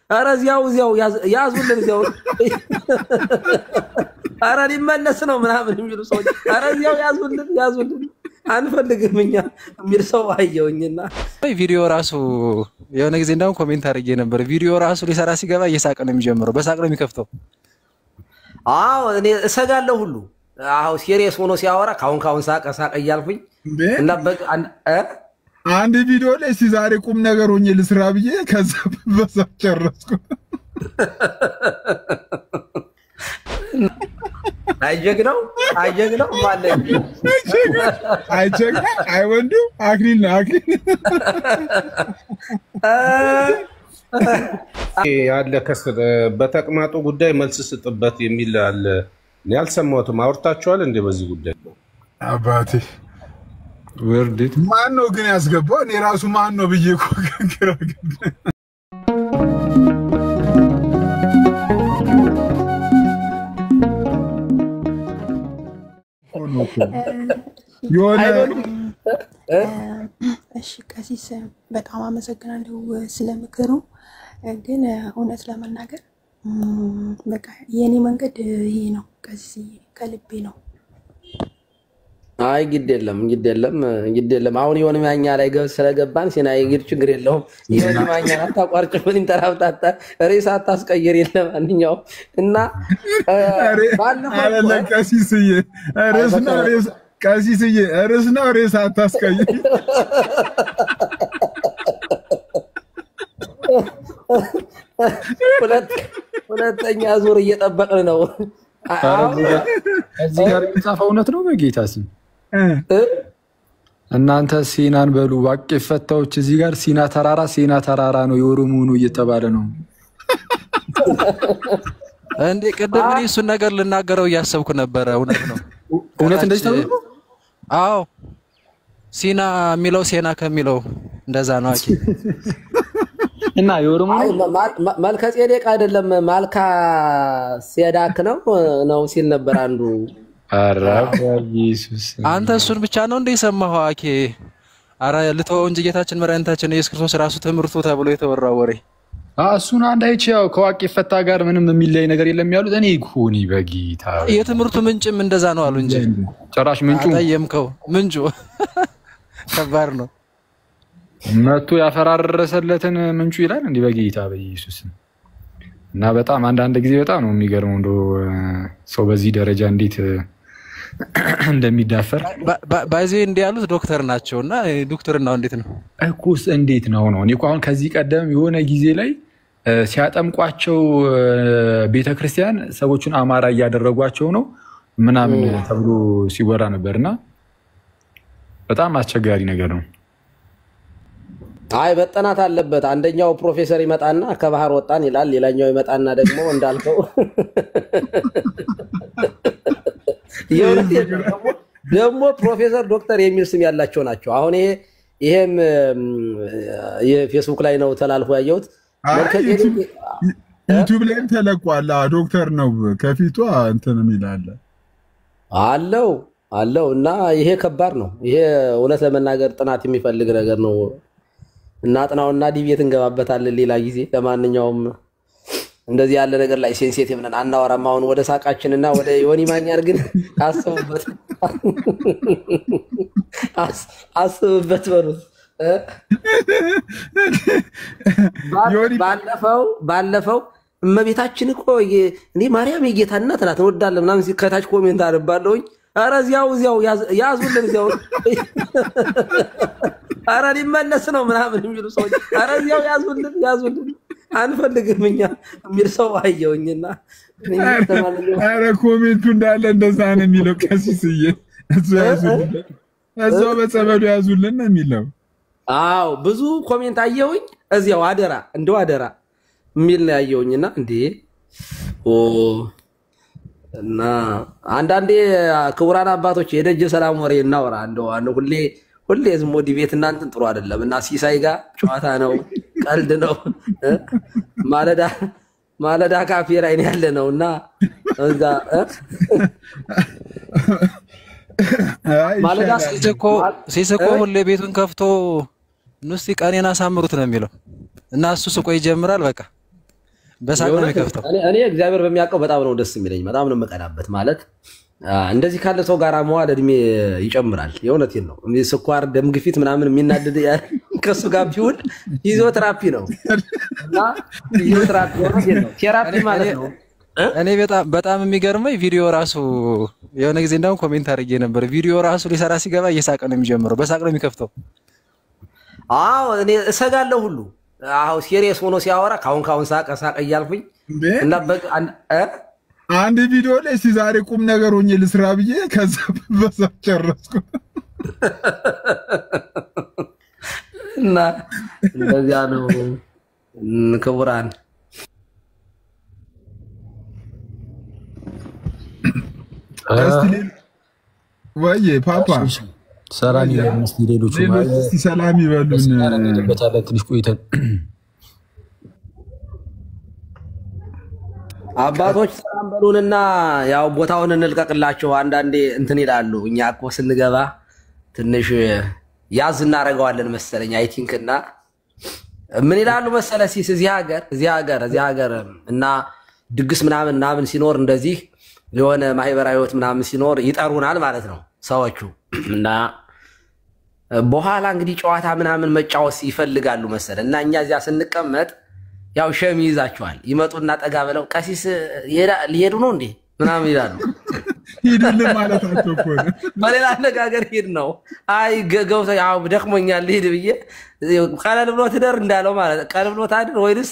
ኧረ እዚያው ያዙልን እዚያው ኧረ ሊመለስ ነው ምናምን የሚሉ ሰዎች ኧረ እዚያው ያዙልን አንፈልግም እኛ የሚል ሰው አየውኝና ቪዲዮ ራሱ የሆነ ጊዜ እንደው ኮሜንት አድርጌ ነበር። ቪዲዮ ራሱ ሊሰራ ሲገባ እየሳቀ ነው የሚጀምረው፣ በሳቅ ነው የሚከፍተው። አዎ እኔ እሰጋለሁ ሁሉ አው ሲሪየስ ሆኖ ሲያወራ ካሁን ሳቀ እያልኩኝ እና አንድ ቪዲዮ ላይ ዛሬ ቁም ነገር ሆኜ ልስራ ብዬ ከዛ በሳቅ ጨረስኩ። አይጀግነው ማለት አይወንዱ አክሊል ነው አክሊል ያለ ከስር በተቅማጡ ጉዳይ መልስ ስጥበት የሚል አለ። ያልሰማሁትም አውርታችኋል እንዴ በዚህ ጉዳይ? አባቴ ወርዲት ማን ነው ግን ያስገባው? እኔ ራሱ ማን ነው ብዬ እኮ ግራ ገባኝ። እሺ ቀሲስ በጣም አመሰግናለሁ ስለምክሩ። ግን እውነት ለመናገር በቃ የኔ መንገድ ይሄ ነው ቀሲስ፣ ከልቤ ነው። አይ ግድ የለም አሁን የሆነ ማኛ ላይ ስለገባን ሲናይ ግድ ችግር የለውም። የሆነ ማኛ አታቋርጭ ምን እንተራውታታ ሬሳ አታስቀይር የለም አንኛው እና ባለፈው ቀሲስዬ ሬስና ሬሳ አታስቀይር ሁለተኛ ዙር እየጠበቅን ነው። እዚህ ጋር የሚጻፈው እውነት ነው በጌታ ስም። እናንተ ሲናን በሉ ዋቄ ፈታዎች እዚህ ጋር ሲና ተራራ ነው የኦሮሞ ነው እየተባለ ነው እንዴ? ቀደም እኔ እሱን ነገር ልናገረው እያሰብኩ ነበር። እውነት ነው እውነት እንደዚህ ተብሎ? አዎ ሲና የሚለው ሴና ከሚለው እንደዛ ነው አቂ እና የኦሮሞ መልከ ጼዴቅ አይደለም ማልካ ሲያዳክ ነው ሲል ነበር አንዱ። አራባ ኢየሱስ አንተ እሱን ብቻ ነው እንደ ሰማኸው አኬ? አረ ልተው እንጂ ጌታችን መድኃኒታችን ኢየሱስ ክርስቶስ ራሱ ትምህርቱ ተብሎ የተወራው ወሬ እሱን አንድ አይቼው ከዋቄ ፈታ ጋር ምንም የሚለይ ነገር የለም ያሉት። እኔ ይሁን በጌታ የትምህርቱ ምንጭም እንደዛ ነው አሉ እንጂ ጭራሽ ምንጩ አጠየምከው ምንጩ ከባድ ነው መጥቶ ያፈራረሰለትን ምንጩ ይላል እንዴ በጌታ በኢየሱስ። እና በጣም አንዳንድ ጊዜ በጣም ነው የሚገርመው እንደው ሰው በዚህ ደረጃ እንዴት እንደሚዳፈር ባይዜ እንደ ያሉት ዶክተር ናቸውና ዶክተርናው እንዴት ነው እኮስ እንዴት ነው እኔ እኮ አሁን ከዚህ ቀደም የሆነ ጊዜ ላይ ሲያጠምቋቸው ቤተክርስቲያን ሰዎችን አማራ እያደረጓቸው ነው ምናምን ተብሎ ሲወራ ነበርና በጣም አስቸጋሪ ነገር ነው። አይ በጠናት አለበት። አንደኛው ፕሮፌሰር ይመጣና ከባህር ወጣን ይላል፣ ሌላኛው ይመጣና ደግሞ እንዳልከው ደግሞ ፕሮፌሰር ዶክተር የሚል ስም ያላቸው ናቸው። አሁን ይሄም የፌስቡክ ላይ ነው ተላልፎ ያየሁት። ዩቲዩብ ላይም ተለቋል። ዶክተር ነው ከፊቷ እንትን ይላል አለው እና ይሄ ከባድ ነው። ይሄ እውነት ለመናገር ጥናት የሚፈልግ ነገር ነው። እናጥናውና ዲቤት እንገባበታለን ሌላ ጊዜ። ለማንኛውም እንደዚህ ያለ ነገር ላይ ሴንሲቲቭ ነን አናወራም። አሁን ወደ ሳቃችንና ወደ ዮኒ ማኛር ግን አስቡበት በሉት። ባለፈው እመቤታችን እኮ እኔ ማርያም የጌታ እናት ናት እንወዳለን ምናምን ከታች ኮሜንት አነባለሁኝ። ኧረ እዚያው ያዙልን እዚያው ኧረ ሊመለስ ነው ምናምን የሚሉ ሰዎች ኧረ እዚያው ያዙልን አንፈልግም እኛ የሚል ሰው አየሁኝና ኧረ ኮሜንቱ እንዳለ እንደዛ ነው የሚለው። ቀሲስዬ እዛው በጸበሉ ያዙልን ነው የሚለው። አዎ ብዙ ኮሜንት አየሁኝ። እዚያው አደራ የሚል ነው ያየሁኝና እንዴ እና አንዳንዴ ክቡራን አባቶች የደጀ ሰላም ወሬ እናወራ እንደው ሁሌ ዝም ወዲ ቤት እናንተን ጥሩ አይደለም እና ሲሳይ ጋር ጨዋታ ነው ቀልድ ነው። ማለዳ ካፌ ላይ ያለ ነውና እዛ ማለዳ ሲስቆ ሁሌ ቤቱን ከፍቶ ንስቲ ቀኔና ሳምሩት ነው የሚለው እና እሱ ስቆ ይጀምራል። በቃ በሳቅ ነው የሚከፍተው። እኔ እግዚአብሔር በሚያውቀው በጣም ነው ደስ የሚለኝ፣ በጣም ነው የምቀናበት። ማለት እንደዚህ ካለ ሰው ጋር መዋል እድሜ ይጨምራል። የእውነቴን ነው። ስኳር፣ ደም ግፊት ምናምን የሚናደድ ከሱ ጋር ቢውል ፊዚዮቴራፒ ነው እና ፊዚዮቴራፒ ነው፣ ቴራፒ ማለት ነው። እኔ በጣም የሚገርመኝ ቪዲዮ ራሱ የሆነ ጊዜ እንደውም ኮሜንት አድርጌ ነበር። ቪዲዮ ራሱ ሊሰራ ሲገባ እየሳቀ ነው የሚጀምረው፣ በሳቅ ነው የሚከፍተው። አዎ እኔ እሰጋለሁ ሁሉ አዎ ሲሪየስ ሆኖ ሲያወራ ካሁን ሳቀ እያልኩኝ እና አንድ ቪዲዮ ላይ እስቲ ዛሬ ቁም ነገር ሆኜ ልስራ ብዬ ከዛ በሳቅ ጨረስኩ። እና እንደዚያ ነው ክቡራን። ወይ ፓፓ ሰላም ይበሉን። እስቲ ሌሎቹ ሰላም ይበሉን። በታለ ትንሽ ቆይተን አባቶች ሰላም በሉንና ያው ቦታውን እንልቀቅላቸው። አንዳንዴ እንትን ይላሉ። እኛ እኮ ስንገባ ትንሽ ያዝ እናደርገዋለን መሰለኝ አይ ቲንክ። እና ምን ይላሉ መሰለ ሲስ እዚህ ሀገር እና ድግስ ምናምን ሲኖር እንደዚህ የሆነ ማህበራዊ ህይወት ምናምን ሲኖር ይጠሩናል ማለት ነው ሰዎቹ። እና በኋላ እንግዲህ ጨዋታ ምናምን መጫወት ይፈልጋሉ መሰለ እና እኛ እዚያ ስንቀመጥ ያው ሸም ይይዛቸዋል። ይመጡና ጠጋ ብለው ቀሲስ ሊሄዱ ነው እንዴ ምናምን ይላሉ። ሂድልን ማለታቸው እኮ ነው። በሌላ አነጋገር ሂድ ነው። አይ ገብቶ ያው ደክሞኛል ልሂድ ብዬ ቀለል ብሎ ትደር እንዳለው ማለት ቀለል ብሎ ታድር ወይስ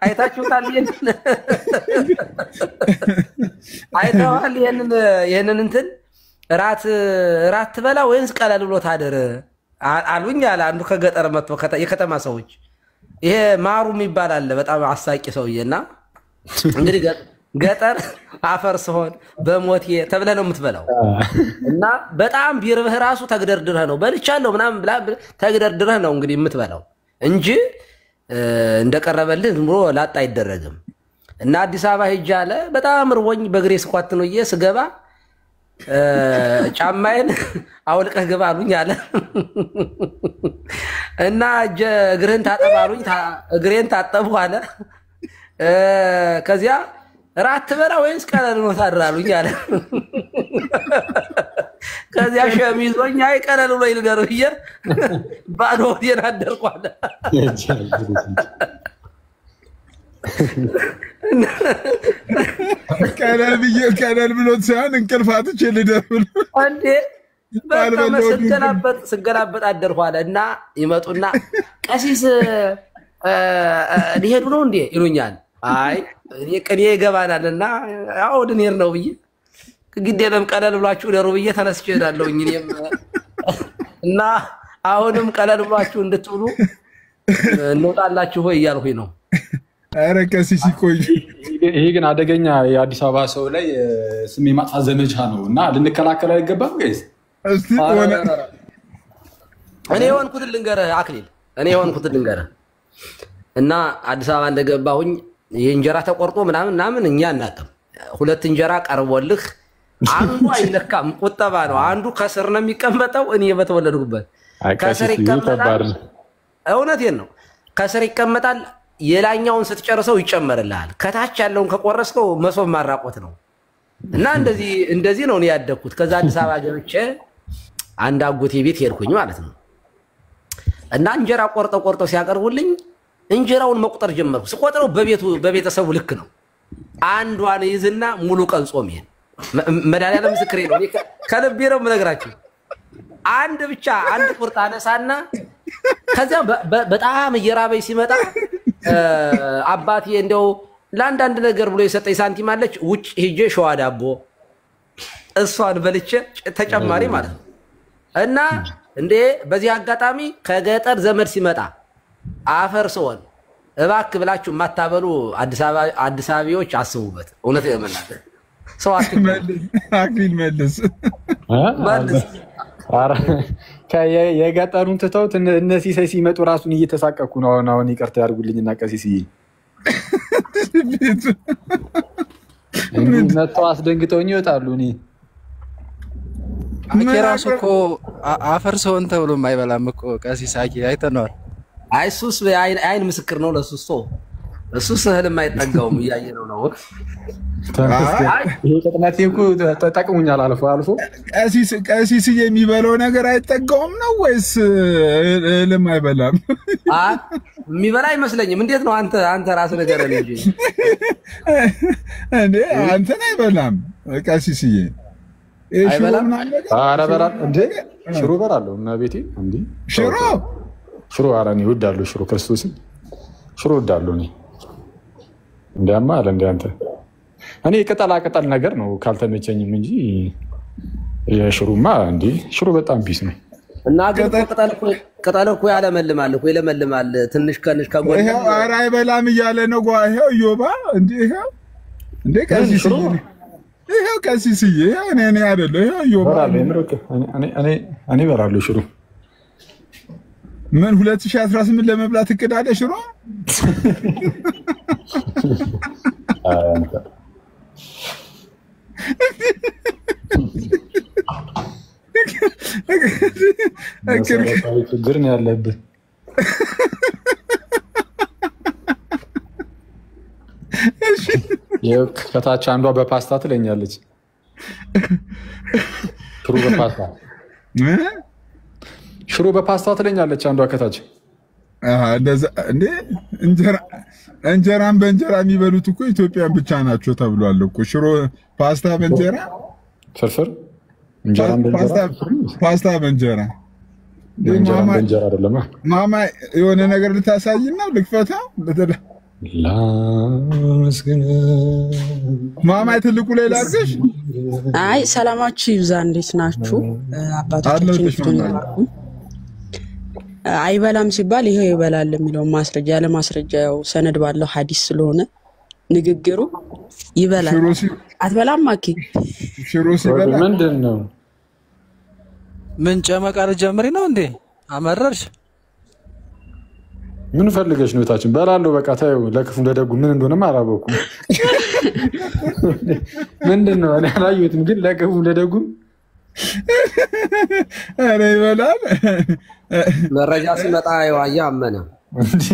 አይታችሁታል? አይተዋል? ይሄንን እንትን ራት ትበላ ወይስ ቀለል ብሎ ታድር አሉኝ አለ አንዱ ከገጠር መጥቶ የከተማ ሰዎች። ይሄ ማሩ የሚባል አለ በጣም አሳቂ ሰውዬና እንግዲህ ገጠር አፈር ሲሆን በሞቴ ተብለህ ነው የምትበላው። እና በጣም ቢርብህ ራሱ ተግደርድረህ ነው በልቻለሁ ምናምን ብላ ተግደርድረህ ነው እንግዲህ የምትበላው እንጂ እንደቀረበልህ ዝም ብሎ ላጣ አይደረግም። እና አዲስ አበባ ሄጄ አለ በጣም ርቦኝ በእግሬ ስኳት ነው ስገባ ጫማዬን አውልቀህ ግባ አሉኝ አለ። እና እግርህን ታጠብ አሉኝ፣ እግሬን ታጠብኩ አለ። ከዚያ ራት ትበላ ወይስ ቀለል ነው ታድር አሉኝ አለ። ከዚያ ሸሚዞኝ አይ ቀለል ብሎ ይልደር ብዬ ባዶ ሆዴን አደርኩ አለ። ቀለል ብሎት ሳይሆን እንቅልፍ አጥቼ ልደር ብሎ እንዴ ስገላበጥ አደርኩ አለ። እና ይመጡና ቀሲስ ሊሄዱ ነው እንዴ ይሉኛል። አይ ቅኔ ይገባናልና ያው ድኔር ነው ብዬ ግድ የለም ቀለል ብላችሁ ደሩ ብዬ ተነስቼ እሄዳለሁኝ እኔም። እና አሁንም ቀለል ብላችሁ እንድትውሉ እንውጣላችሁ ሆይ እያልኩኝ ነው። ኧረ ቀሲስ ይቆዩ። ይሄ ግን አደገኛ የአዲስ አበባ ሰው ላይ ስም የማጥፋት ዘመቻ ነው እና ልንከላከል አይገባም ጋይስ። እኔ የሆንኩትን ልንገርህ አክሊል፣ እኔ የሆንኩትን ልንገርህ። እና አዲስ አበባ እንደገባሁኝ የእንጀራ ተቆርጦ ምናምን እኛ አናውቅም። ሁለት እንጀራ ቀርቦልህ አንዱ አይለካም፣ ቁጠባ ነው። አንዱ ከስር ነው የሚቀመጠው። እኔ በተወለድኩበት ከስር ይቀመጣል። እውነቴን ነው፣ ከስር ይቀመጣል። የላኛውን ስትጨርሰው ይጨመርልሃል። ከታች ያለውን ከቆረስከው መሶብ ማራቆት ነው። እና እንደዚህ ነው እኔ ያደግኩት። ከዛ አዲስ አበባ ገብቼ አንድ አጎቴ ቤት ሄድኩኝ ማለት ነው። እና እንጀራ ቆርጠው ሲያቀርቡልኝ እንጀራውን መቁጠር ጀመርኩ። ስቆጥረው በቤተሰቡ ልክ ነው። አንዷን ይዝና ሙሉ ቀን ጾም ይሄን መድኃኒዓለም ምስክሬ ነው። ከልቤ ነው የምነግራችሁ። አንድ ቁርጥ አነሳና ከዚያ በጣም እየራበኝ ሲመጣ አባቴ እንደው ለአንዳንድ ነገር ብሎ የሰጠኝ ሳንቲም አለች። ውጭ ሄጄ ሸዋ ዳቦ እሷን በልቼ ተጨማሪ ማለት ነው። እና እንዴ በዚህ አጋጣሚ ከገጠር ዘመድ ሲመጣ አፈር ሲሆን እባክህ ብላችሁ የማታበሉ አዲስ አበባዎች አስቡበት። እውነት ለመናገር ሰው አክሊል መልስ የገጠሩን ትተውት እነዚህ ሳይ ሲመጡ ራሱን እየተሳቀኩ ነው። አሁን ይቅርታ ያድርጉልኝና ቀሲስዬ መጥተው አስደንግጠውኝ ይወጣሉ። እኔ ራሱ እኮ አፈር ሰውን ተብሎ የማይበላም እኮ ቀሲስ አይተነዋል። አይሱስ አይን ምስክር ነው ለሱስ። እሱ ስህልም አይጠጋውም እያየነው ነው። ይሄ ቅጥነት እኮ ተጠቅሙኛል አልፎ አልፎ። ቀሲስ የሚበላው ነገር አይጠጋውም ነው ወይስ እህልም አይበላም? የሚበላ አይመስለኝም። እንዴት ነው አንተ ራስህ ንገረን እንጂ እንዴ አንተን አይበላም ቀሲስዬ? አይበላም። ኧረ በላል እንዴ ሽሮ በላለሁ እና ቤቴ እንዴ ሽሮ ኧረ እኔ እወዳለሁ ሽሮ ክርስቶስን ሽሮ እወዳለሁ እኔ እንዲያማ አለ እንደ አንተ እኔ ቅጠላ ቅጠል ነገር ነው ካልተመቸኝም እንጂ የሽሮማ እንዴ ሽሮ በጣም ቢስ ነው። እና ግን ቅጠል እኮ ያለመልማል እኮ ይለመልማል ትንሽ ከጎን። ይሄው ኧረ አይበላም እያለ ነው ይሄው ዮባ እንዴ ይሄው እንዴ ቀሲስዬ ይሄው ቀሲስዬ ይሄው እኔ አይደለሁ ይሄው ዮባ እኔ እበላለሁ ሽሮ። ምን 2018 ለመብላት እቅድ አለ ሽሮ? ችግር ነው ያለብህ። ከታች አንዷ በፓስታ ትለኛለች። ሽሮ በፓስታ ትለኛለች አንዷ ከታች። እንደዛ እንዴ እንጀራን በእንጀራ የሚበሉት እኮ ኢትዮጵያን ብቻ ናቸው ተብሏል እኮ። ሽሮ ፓስታ በእንጀራ ፍርፍር ፓስታ በእንጀራ አይደለም። ማማ የሆነ ነገር ልታሳይ ነው ልክፈታ ማማ ትልቁ ላይ ላድርግሽ። አይ ሰላማችሁ ይብዛ። እንዴት ናችሁ አባቶቻችን? ይፍቱን አይበላም ሲባል ይሄው ይበላል የሚለው ማስረጃ ያለ ማስረጃ ያው ሰነድ ባለው ሐዲስ ስለሆነ ንግግሩ ይበላል። አትበላም ማኪ ሽሮ ሲበላ ምንድነው? ምን ጨመቃል ጀምሪ ነው እንዴ? አመረርሽ? ምን ፈልገሽ ነው? ታችን በላለው በቃ ታዩ። ለክፉ ለደጉ ምን እንደሆነም አላወኩም። ምንድነው? እኔ አላየሁትም፣ ግን ለክፉ ለደጉ አረ ይበላል። መረጃ ሲመጣ ያዋያ አመነ እንዴ?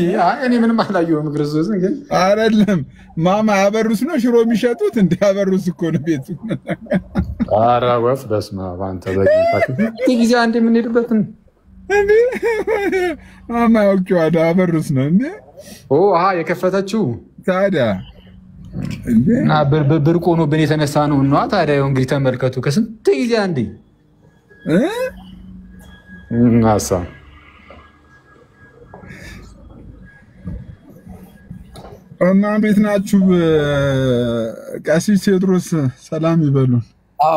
እኔ ምንም አላየሁም። ክርስቶስን ግን አይደለም ማማ አበሩስ ነው ሽሮ የሚሸጡት እንዴ? አበሩስ እኮ ነው ቤቱ። ኧረ ወፍ በስመ አብ አንተ በጊዜ ጊዜ አንዴ የምንሄድበትን እንዴ ማማ ያውቀዋል። አበሩስ ነው እንዴ? የከፈተችው ታዲያ እንዴ እና ብርቅ ሆኖብን የተነሳ ነው እና ታዲያ እንግዲህ ተመልከቱ ከስንት ጊዜ አንዴ ናሳ እና ቤት ናችሁ? ቀሲስ ቴዎድሮስ ሰላም ይበሉን።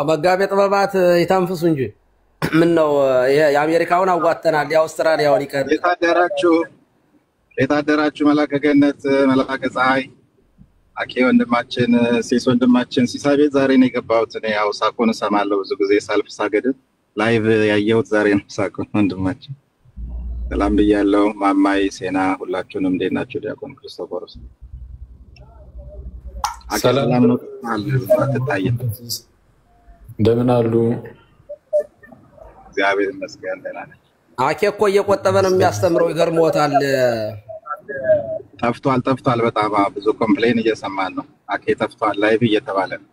መጋቤ ጥበባት ይታንፍሱ እንጂ ምን ነው የአሜሪካውን አዋተናል የአውስትራሊያውን ይቀር። የታደራችሁ መላከ ገነት መላከ ፀሐይ አኬ ወንድማችን ሴስ ወንድማችን ሲሳይ ቤት ዛሬ ነው የገባሁት። እኔ ያው ሳቆን እሰማለሁ ብዙ ጊዜ ሳልፍ ሳገድ ላይቭ ያየሁት ዛሬ ነው። ሳቆን ወንድማችን ሰላም ብያለሁ። ማማይ ሴና ሁላችሁንም እንዴት ናችሁ? ዲያቆን ክርስቶፎሮስ ሰላም ነው አትታየም። እንደምን አሉ? እግዚአብሔር ይመስገን ደህና ነኝ። አኬ እኮ እየቆጠበ ነው የሚያስተምረው። ይገርሞታል። ጠፍቷል። በጣም ብዙ ኮምፕሌን እየሰማን ነው። አኬ ጠፍቷል ላይቭ እየተባለ ነው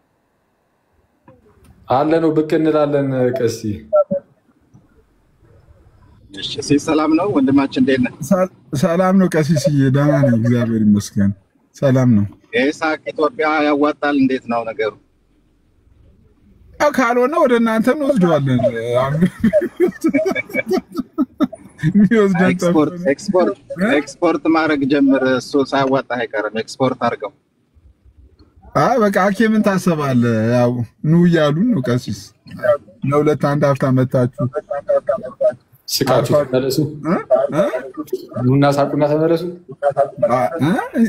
አለ ነው ብቅ እንላለን። ቀሲ እሺ ሰላም ነው ወንድማችን እንዴት ነህ? ሰላም ነው ቀሲስዬ ደህና ነኝ እግዚአብሔር ይመስገን ሰላም ነው። ኢሳቅ ኢትዮጵያ ያዋጣል እንዴት ነው ነገሩ? ካልሆነ ወደ እናንተ እንወስደዋለን። ኤክስፖርት ማድረግ ጀምር። እሱ ሳያዋጣ አይቀርም። ኤክስፖርት አድርገው። በቃ አኬ ምን ታሰባለህ? ያው ኑ እያሉን ነው ቀሲስ። ለሁለት አንድ ሀፍታ መታችሁ ስቃችሁ ተመለሱ። ኑና ሳቁና ተመለሱ።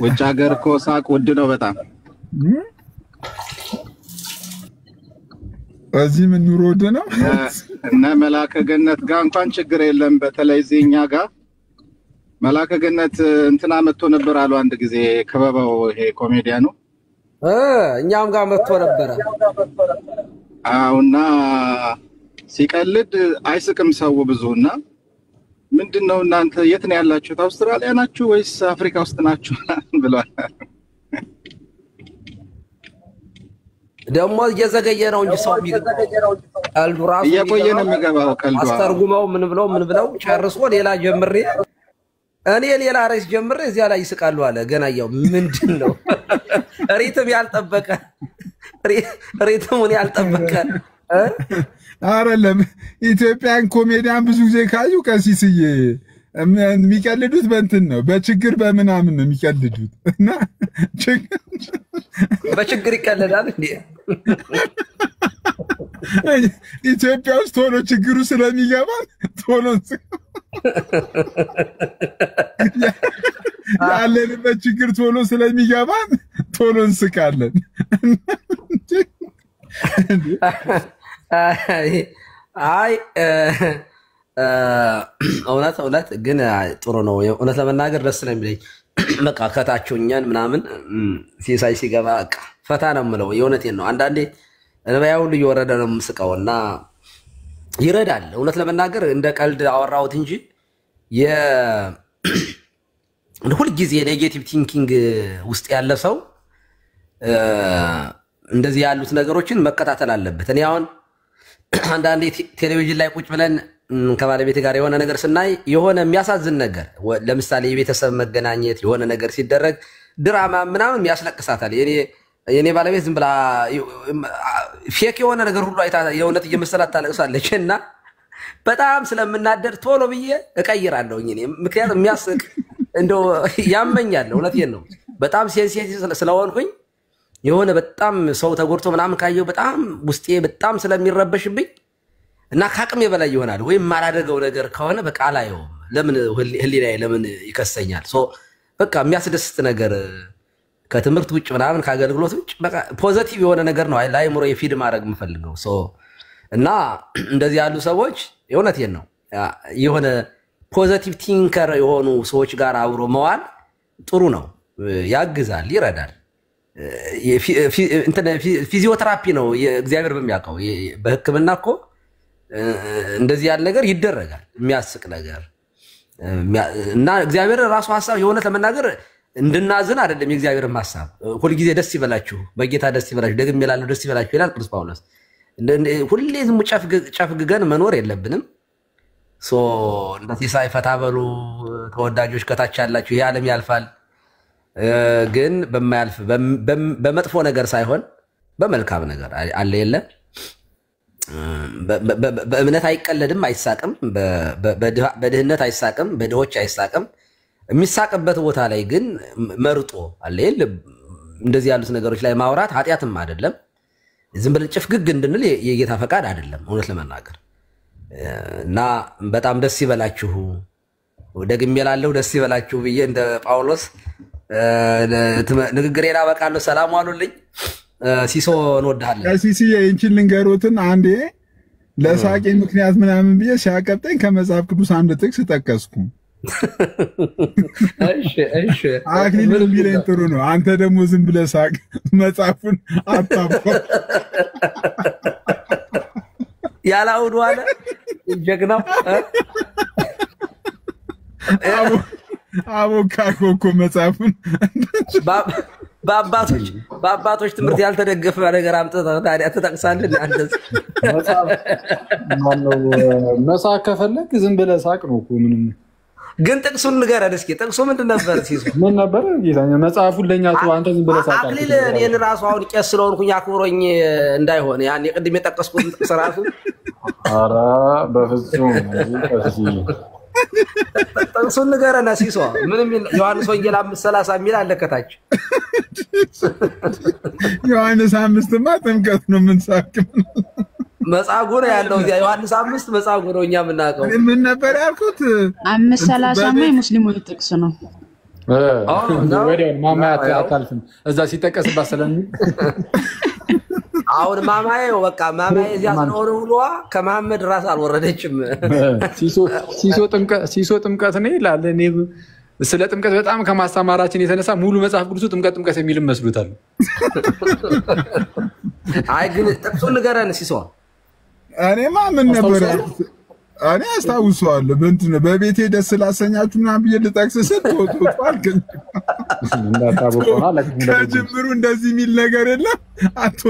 ውጭ ሀገር እኮ ሳቅ ውድ ነው በጣም። እዚህ ምን ኑሮ ውድ ነው? እነ መላከ ገነት ጋር እንኳን ችግር የለም። በተለይ እኛ ጋር መላከ ገነት እንትና መጥቶ ነበር አሉ አንድ ጊዜ ከበባው ይሄ ኮሜዲያኑ እኛም ጋር መጥቶ ነበረ። አውና ሲቀልድ አይስቅም ሰው ብዙና ምንድነው እናንተ የት ነው ያላችሁት? አውስትራሊያ ናችሁ ወይስ አፍሪካ ውስጥ ናችሁ ብለዋል። ደግሞ እየዘገየ ነው እንጂ ሰው ቀልዱ ራሱ እየቆየ ነው የሚገባው። ቀልዱ አስተርጉመው ምን ብለው ጨርሶ ሌላ ጀምሬ እኔ ሌላ ርዕስ ጀምሬ እዚያ ላይ ይስቃሉ አለ። ገና ያው ምንድነው ሪትም ያልጠበቀ ሪትሙን ያልጠበቀ አይደለም። ኢትዮጵያን ኮሜዲያን ብዙ ጊዜ ካዩ ቀሲስዬ የሚቀልዱት በእንትን ነው፣ በችግር በምናምን ነው የሚቀልዱት እና በችግር ይቀልዳል እንዴ? ኢትዮጵያ ውስጥ ቶሎ ችግሩ ስለሚገባን ቶሎ ያለንበት ችግር ቶሎ ስለሚገባን ቶሎ እንስቃለን። አይ እውነት ግን ጥሩ ነው። እውነት ለመናገር ደስ ነው የሚለኝ። በቃ ከታችኛን ምናምን ሲሳይ ሲገባ በቃ ፈታ ነው የምለው። የእውነቴን ነው። አንዳንዴ እንባዬ ሁሉ እየወረደ ነው የምስቀው እና ይረዳል። እውነት ለመናገር እንደ ቀልድ አወራሁት እንጂ ሁልጊዜ ኔጌቲቭ ቲንኪንግ ውስጥ ያለ ሰው እንደዚህ ያሉት ነገሮችን መከታተል አለበት። እኔ አሁን አንዳንዴ ቴሌቪዥን ላይ ቁጭ ብለን ከባለቤት ጋር የሆነ ነገር ስናይ የሆነ የሚያሳዝን ነገር ለምሳሌ የቤተሰብ መገናኘት የሆነ ነገር ሲደረግ ድራማ ምናምን ያስለቅሳታል። የኔ ባለቤት ዝም ብላ ፌክ የሆነ ነገር ሁሉ አይታ የእውነት እየመሰላት ታለቅሳለች እና በጣም ስለምናደድ ቶሎ ብዬ እቀይራለሁ። ምክንያቱም የሚያስቅ እንደው ያመኛል። እውነቴን ነው። በጣም ሴንሲቲቭ ስለሆንኩኝ የሆነ በጣም ሰው ተጎድቶ ምናምን ካየው በጣም ውስጤ በጣም ስለሚረበሽብኝ እና ከአቅሜ በላይ ይሆናል። ወይም ማላደርገው ነገር ከሆነ በቃ አላየውም። ለምን ህሊናዬ ለምን ይከሰኛል? በቃ የሚያስደስት ነገር ከትምህርት ውጭ ምናምን ከአገልግሎት ውጭ በቃ ፖዚቲቭ የሆነ ነገር ነው ለአእምሮ የፊድ ማድረግ የምፈልገው እና እንደዚህ ያሉ ሰዎች የእውነቴን ነው የሆነ ፖዚቲቭ ቲንከር የሆኑ ሰዎች ጋር አብሮ መዋል ጥሩ ነው፣ ያግዛል፣ ይረዳል። ፊዚዮቴራፒ ነው እግዚአብሔር በሚያውቀው። በህክምና እኮ እንደዚህ ያለ ነገር ይደረጋል፣ የሚያስቅ ነገር እና እግዚአብሔር ራሱ ሐሳብ የሆነ ለመናገር እንድናዝን አይደለም። የእግዚአብሔር ሐሳብ ሁልጊዜ ደስ ይበላችሁ፣ በጌታ ደስ ይበላችሁ፣ ደግሜ እላለሁ ደስ ይበላችሁ ይላል ቅዱስ ጳውሎስ። ሁሌ ዝም ጨፍግገን መኖር የለብንም። እንደ ሲሳይ ፈታ በሉ ተወዳጆች፣ ከታች ያላችሁ ይሄ ዓለም ያልፋል፣ ግን በማያልፍ በመጥፎ ነገር ሳይሆን በመልካም ነገር አለ የለ። በእምነት አይቀለድም፣ አይሳቅም፣ በድህነት አይሳቅም፣ በድሆች አይሳቅም። የሚሳቅበት ቦታ ላይ ግን መርጦ አለ የለ። እንደዚህ ያሉት ነገሮች ላይ ማውራት ኃጢአትም አይደለም። ዝም ብለን ጭፍግግ እንድንል የጌታ ፈቃድ አይደለም እውነት ለመናገር እና በጣም ደስ ይበላችሁ፣ ደግሜ እላለሁ ደስ ይበላችሁ ብዬ እንደ ጳውሎስ ንግግሬን አበቃለሁ። ሰላም ዋሉልኝ። ሲሶ እንወድሃለን። ሲሲዬ ይህችን ልንገሮትን አንዴ ለሳቄ ምክንያት ምናምን ብዬ ሲያቀብጠኝ ከመጽሐፍ ቅዱስ አንድ ጥቅስ ጠቀስኩ። እሺ አክሊል ቢለኝ ጥሩ ነው። አንተ ደግሞ ዝም ብለህ ሳቅ፣ መጽሐፉን አታውቀው። ያላውዱ አለ ጀግናው አቦካኮ እኮ መጽሐፉን በአባቶች ትምህርት ያልተደገፈ ነገር አምጥተህ ታዲያ ትጠቅሳለህ? መሳቅ ከፈለግ ዝም ብለህ ሳቅ ነው እኮ ምንም። ግን ጥቅሱን ንገረን እስኪ። ጥቅሱ ምንድን ነበር? ሲሱ ምን ነበር? መጽሐፉን ለእኛ አንተ ዝም ብለህ ሳቅ። አክሊል እኔን ራሱ አሁን ቄስ ስለሆንኩኝ አክብሮኝ እንዳይሆን ያን የቅድም የጠቀስኩትን ጥቅስ ራሱ ኧረ በፍጹም ጥቅሱን ንገረን ሲሶ። ምንም ዮሐንስ ወንጌል 5:30 የሚል አለ ከታች። ዮሐንስ 5ማ ጥምቀት ነው የምንሳቅ። መጻጉዕ ነው ያለው እዚያ ዮሐንስ 5 መጻጉዕ ነው እኛ የምናውቀው። ምን ነበር ያልኩት? 5:30 የሙስሊሞች ጥቅስ ነው። ወዲያው ማማያት አታልፍም እዛ ሲጠቀስባት ስለሚል አሁን ማማዬ በቃ ማማዬ እዚያ ስለሆነ ውሏ ከመሐመድ ራስ አልወረደችም። ሲሶ ጥምቀት ነው ይላል። እኔ ስለ ጥምቀት በጣም ከማስተማራችን የተነሳ ሙሉ መጽሐፍ ቅዱሱ ጥምቀት የሚልም መስሉታል። አይ ግን ጥቅሱን ንገረን ሲሶ። እኔማ ምን ነበር ያልኩት? እኔ አስታውሰዋለሁ። በእንትን በቤቴ ደስ ላሰኛችሁ ምናምን ብዬ ልጠቅስ ስል ተወጥቷል። ግን ከጅምሩ እንደዚህ የሚል ነገር የለም። አቶ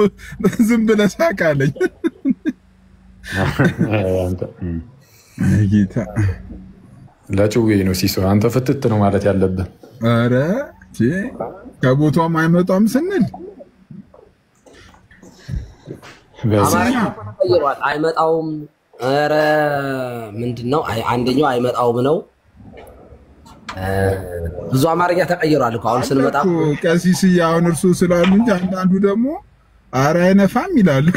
ዝም ብለህ ሳቅ አለኝ። ጌታ ለጭዌ ነው ሲሶ። አንተ ፍትት ነው ማለት ያለብህ። ኧረ ከቦታውም አይመጣም ስንል አይመጣውም። ኧረ ምንድነው? አንደኛው አይመጣውም ነው። ብዙ አማርኛ ተቀይሯል እኮ አሁን ስንመጣ ቀሲስ አሁን እርሱ ስላሉ እንጂ አንዳንዱ ደግሞ ኧረ አይነፋም ይላሉ።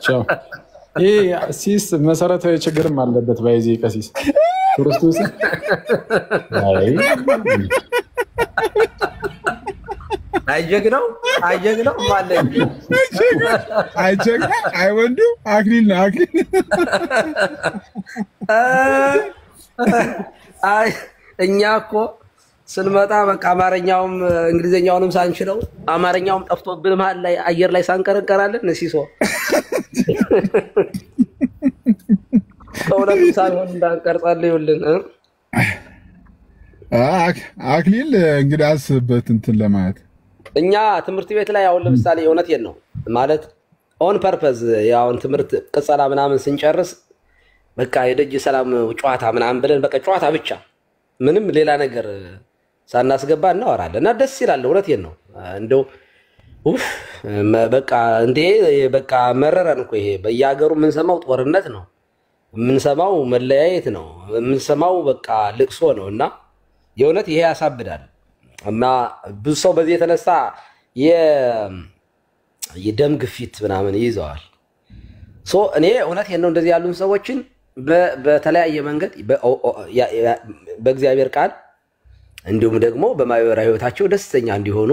ቻው። ይሄ ሲስ መሰረታዊ ችግርም አለበት። ባይዚ ቀሲስ ክርስቶስ አይጀግነው ማለት አይጀግነው አይወንዱ አክሊል ነው አክሊል። አይ እኛ እኮ ስንመጣ በቃ አማርኛውም እንግሊዘኛውንም ሳንችለው አማርኛውም ጠፍቶብን መሀል ላይ አየር ላይ ሳንቀረቀራለን። ሲሶ ከሁለቱ ሳይሆን እንዳንቀርጻለሁልን አክሊል እንግዲህ አስብበት እንትን ለማለት እኛ ትምህርት ቤት ላይ አሁን ለምሳሌ እውነቴን ነው ማለት ኦን ፐርፐዝ ያውን ትምህርት ቅጸላ ምናምን ስንጨርስ በቃ የደጅ ሰላም ጨዋታ ምናምን ብለን በቃ ጨዋታ ብቻ ምንም ሌላ ነገር ሳናስገባ እናወራለን እና ደስ ይላል። እውነቴን ነው። እንደው በቃ እንዴ በቃ መረረን እኮ ይሄ በየሀገሩ የምንሰማው ጦርነት ነው፣ የምንሰማው መለያየት ነው፣ የምንሰማው በቃ ልቅሶ ነው እና የእውነት ይሄ ያሳብዳል። እና ብዙ ሰው በዚህ የተነሳ የደም ግፊት ምናምን ይይዘዋል። እኔ እውነቴን ነው እንደዚህ ያሉን ሰዎችን በተለያየ መንገድ በእግዚአብሔር ቃል እንዲሁም ደግሞ በማህበራዊ ህይወታቸው ደስተኛ እንዲሆኑ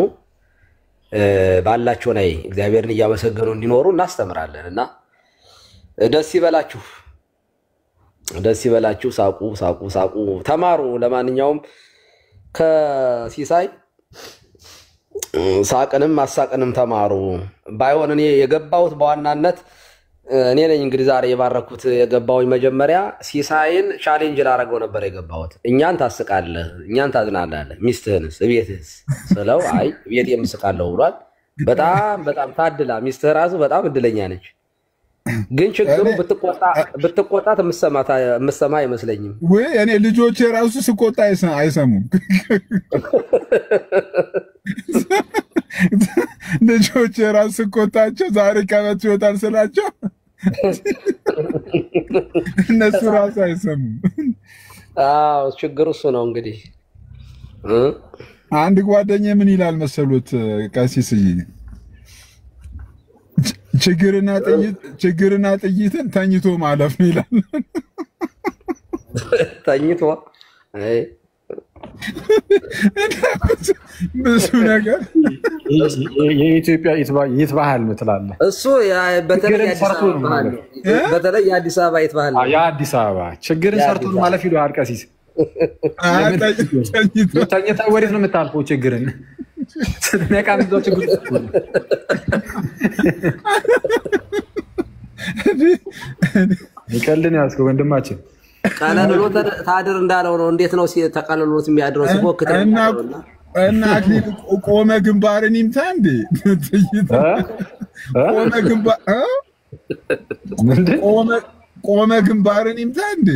ባላቸው ላይ እግዚአብሔርን እያመሰገኑ እንዲኖሩ እናስተምራለን እና ደስ ይበላችሁ፣ ሳቁ፣ ተማሩ። ለማንኛውም ከሲሳይ ሳቅንም ማሳቅንም ተማሩ። ባይሆን እኔ የገባሁት በዋናነት እኔ ነኝ እንግዲህ ዛሬ የባረኩት። የገባሁኝ መጀመሪያ ሲሳይን ቻሌንጅ ላደረገው ነበር የገባሁት። እኛን ታስቃለህ፣ እኛን ታዝናናለህ፣ ሚስትህንስ እቤትህስ ስለው አይ ቤት የምስቃለሁ ብሏል። በጣም ታድላ ሚስትህ ራሱ በጣም እድለኛ ነች። ግን ችግሩ ብትቆጣት የምሰማ አይመስለኝም። ወይ እኔ ልጆቼ ራሱ ስቆጣ አይሰሙም። ልጆቼ ራሱ ስቆጣቸው ዛሬ ቀበቶ ይወጣል ስላቸው እነሱ ራሱ አይሰሙም። አዎ ችግሩ እሱ ነው። እንግዲህ አንድ ጓደኛዬ ምን ይላል መሰሉት ቀሲስዬ፣ ችግርና ጥይትን ተኝቶ ማለፍ ነው ይላል። ተኝቶ ብዙ ነገር የኢትዮጵያ ይትባሃል ምትላለህ። እሱ በተለይ የአዲስ አበባ ይትባሃል ነው። የአዲስ አበባ ችግርን ሰርቶ ማለፍ ይሉሃል ቀሲስ። ተኝተህ ወዴት ነው የምታልፈው? ችግርን ስትነቃ ምንድነው ችግሩ? ይቀልን ያስከው ወንድማችን ቀለልሎ ታድር እንዳለው ነው። እንዴት ነው ተቀለሎት የሚያድረው? ሲፎክት እና አክሊል ቆመ ግንባርን ይምታ እንዴ? ቆመ ግንባርን ይምታ እንዴ?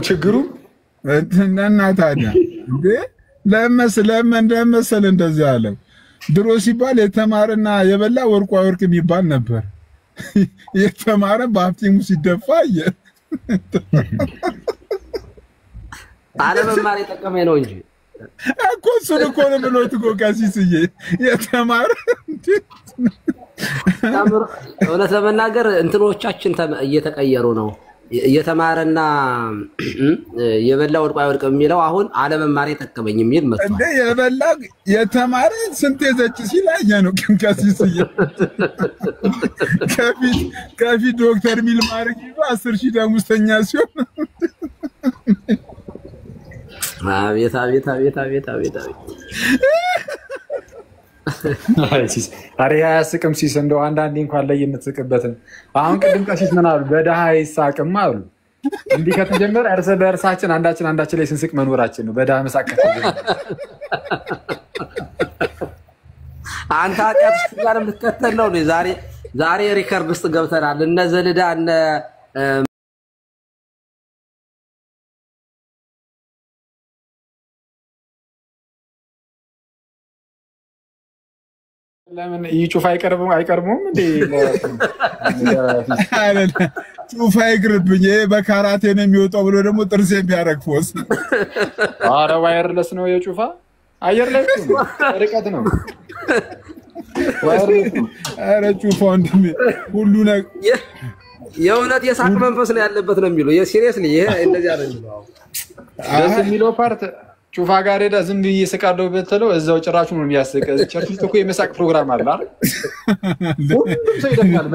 ችግሩ እና ታዲያ እንዴ ለመሰለ እንደዚህ አለው። ድሮ ሲባል የተማረና የበላ ወርቋ ወርቅ የሚባል ነበር። የተማረ በሀብቲሙ ሲደፋ አለመማር የጠቀመኝ ነው እንጂ እኮ እሱን እኮ ነው ብሎት እኮ ቀሲስዬ የተማረ እውነት ለመናገር እንትኖቻችን እየተቀየሩ ነው። የተማረና የበላ ወርቋ ወርቅ የሚለው አሁን አለመማር የጠቀመኝ የሚል መጥቷል። እንደ የበላ የተማረ ስንት የዘጭ ሲላየ ነው ቀሲስዬ። ከፊት ዶክተር ሚል ማድረግ ይዞ 10,000 ደሞዝተኛ ሲሆን አቤት አሬ አያስቅም ሲስ እንደው አንዳንዴ እንኳን ላይ የምትስቅበትን አሁን ቅድም ቀሲስ ምን አሉ? በደሃ አይሳቅም አሉ። እንዲህ ከተጀመረ እርስ በእርሳችን አንዳችን ላይ ስንስቅ መኖራችን ነው። በደሃ መሳቅ ከተጀመረ አንተ ኃጢአት ውስጥ ጋር የምትከተል ነው። ዛሬ ሪከርድ ውስጥ ገብተናል። እነ ዘልዳ እነ ለምን ይጩፋ አይቀርቡም እንዴ? ጩፋ ይቅርብኝ። ይሄ በካራቴ ነው የሚወጣው ብሎ ደግሞ ጥርሴ የሚያረግፎስ። ኧረ ዋየርለስ ነው የጩፋ አየር ላይ ርቀት ነው። ኧረ ጩፋ ወንድሜ ሁሉ ነገር የእውነት የሳቅ መንፈስ ነው ያለበት ነው የሚለው። የሲሪየስሊ ይሄ እንደዚህ አይደለም። ደስ የሚለው ፓርት ጩፋ ጋር ሄዳ ዝም ብዬ ስቃለሁ ብትለው እዛው ጭራሹ ነው የሚያስቅ። ቸርች ውስጥ እኮ የመሳቅ ፕሮግራም አለ አይደል? ሁሉም ሰው ይደካል።